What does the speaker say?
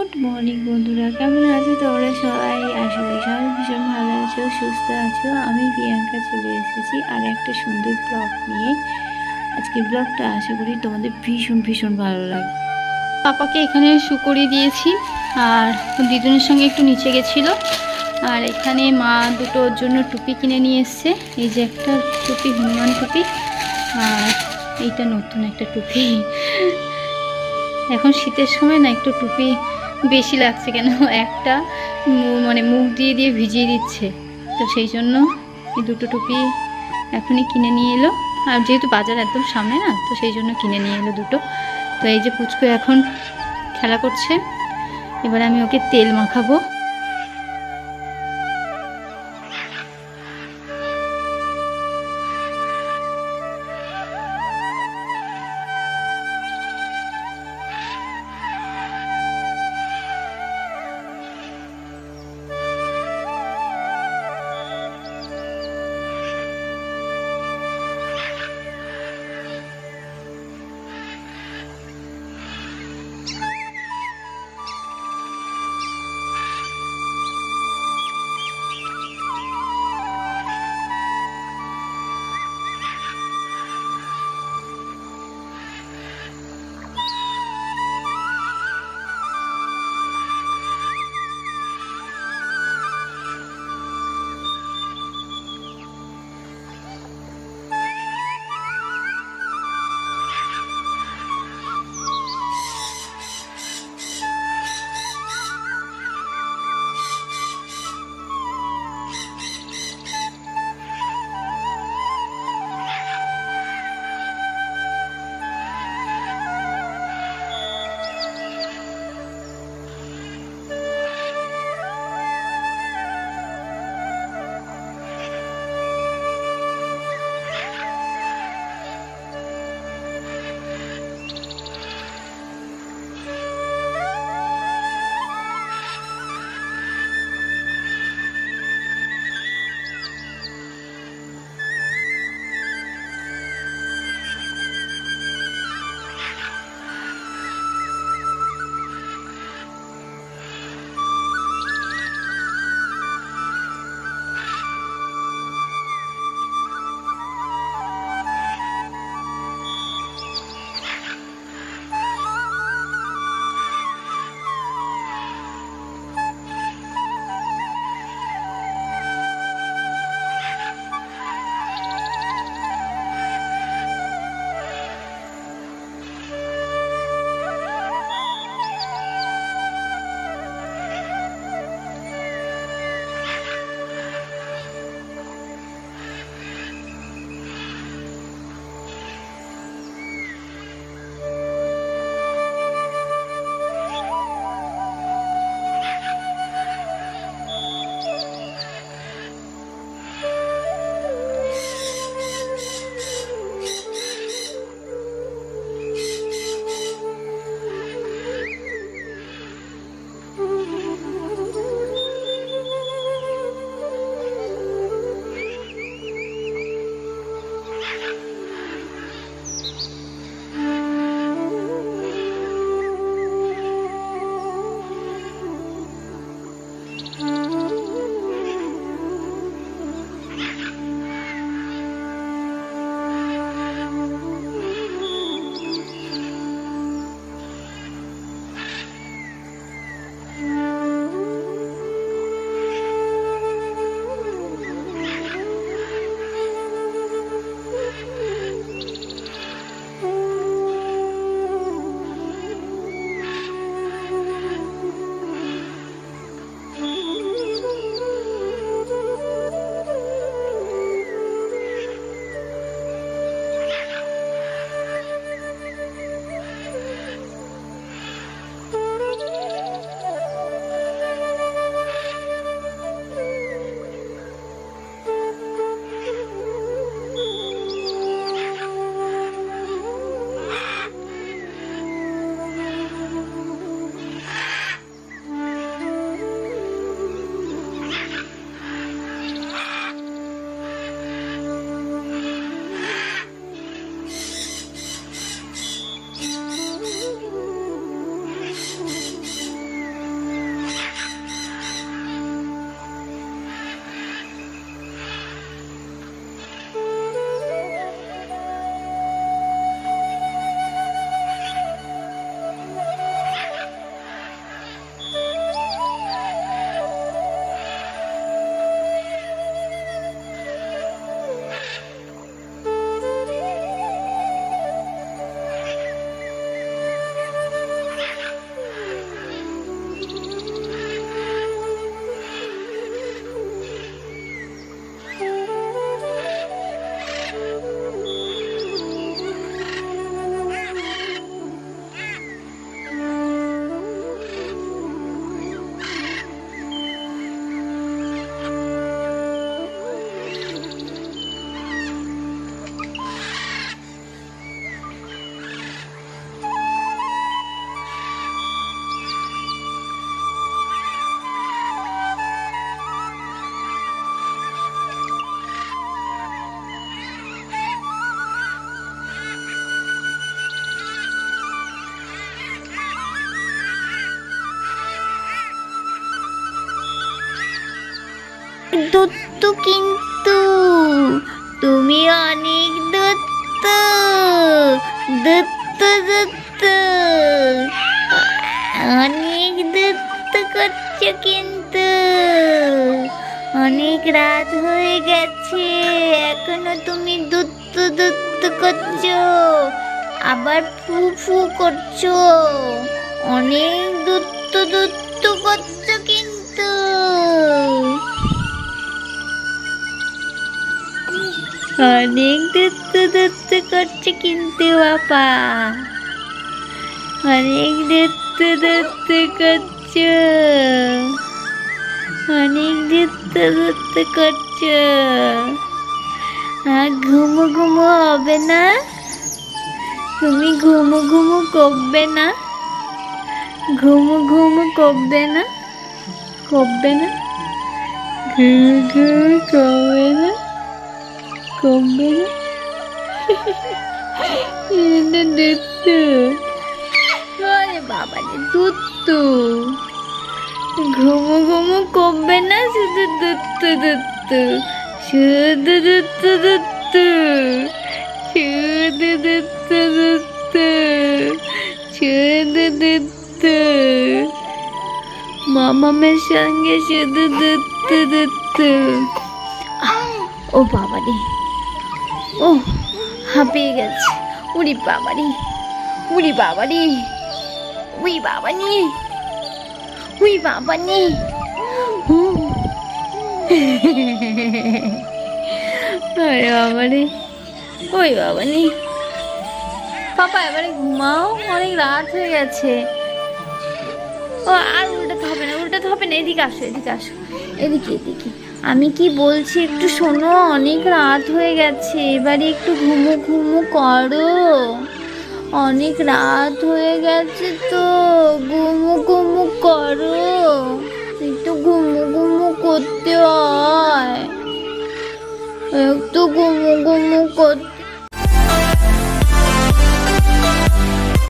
Good morning বন্ধুরা, কেমন আছো তোমরা সবাই? আশা করি সবাই ভীষণ ভালো আছো, সুস্থ আছো। আমি প্রিয়াঙ্কা চলে এসেছি আর একটা সুন্দর ব্লগ নিয়ে। আজকে ব্লগটা আশা করি তোমাদের ভীষণ ভীষণ ভালো লাগবে। পাপাকে এখানে শু করিয়ে দিয়েছি আর দিদুনের সঙ্গে একটু নিচে গেছিলো। আর এখানে মা দুটোর জন্য টুপি কিনে নিয়ে এসছে। এই যে একটা টুপি, হনুমান টুপি, আর এইটা নতুন একটা টুপি। এখন শীতের সময় না একটু টুপি বেশি লাগছে, কেন একটা মানে মুখ দিয়ে দিয়ে ভিজিয়ে দিচ্ছে, তো সেই জন্য এই দুটো টুপি এখনই কিনে নিয়ে এলো। আর যেহেতু বাজার একদম সামনে না, তো সেই জন্য কিনে নিয়ে এলো দুটো। তো এই যে পুচকু এখন খেলা করছে, এবার আমি ওকে তেল মাখাবো। দত্ত, কিন্তু তুমি অনেক দত্ত, দত্ত দত্ত, অনেক দত্ত করছো কিন্তু। অনেক রাত হয়ে গেছে, এখনো তুমি দত্ত দত্ত করছো, আবার ফু ফু করছো, অনেক দত্ত দত্ত করছো কিন্তু। অনেক দত্ত দত্ত করছে কিন্তু বাবা, অনেক দত্ত দত্ত করছো, অনেক দত্ত দত্ত করছো। আর ঘুমো ঘুমো হবে না? তুমি ঘুমো ঘুমো করবে না? ঘুমো ঘুমো করবে না? করবে না? ঘুমো ঘুমো করবে না? করবে না? এটা দত্ত, আরে বাবা রে দত্ত, ঘুমো ঘুমো করবে না? শুধু দত্ত দত্ত, শুধু দত্ত দত্ত, শুধু দত্ত দত্ত, শুধু দত্ত, মামামের সঙ্গে শুধু দত্ত দত্ত। ও বাবা রে, ও হাঁপিয়ে গেছে, উড়ি বাবা রে, উড়ি বাবা রে, উই বাবা নি, উই বাবা নি। আরে বাবা রে, ওই বাবা নি। পাপা এবারে ঘুমাও, অনেক রাত হয়ে গেছে। ও আর উল্টাতে হবে না, উল্টাতে হবে না, এদিকে আসো, এদিকে আসো, এদিকে এদিকে। আমি কি বলছি একটু শোনো, অনেক রাত হয়ে গেছে, এবারে একটু ঘুমো ঘুমো করো, অনেক রাত হয়ে গেছে তো, ঘুমো ঘুমো করো, একটু ঘুমো ঘুমো করতে হয়, একটু ঘুমো ঘুমো করতে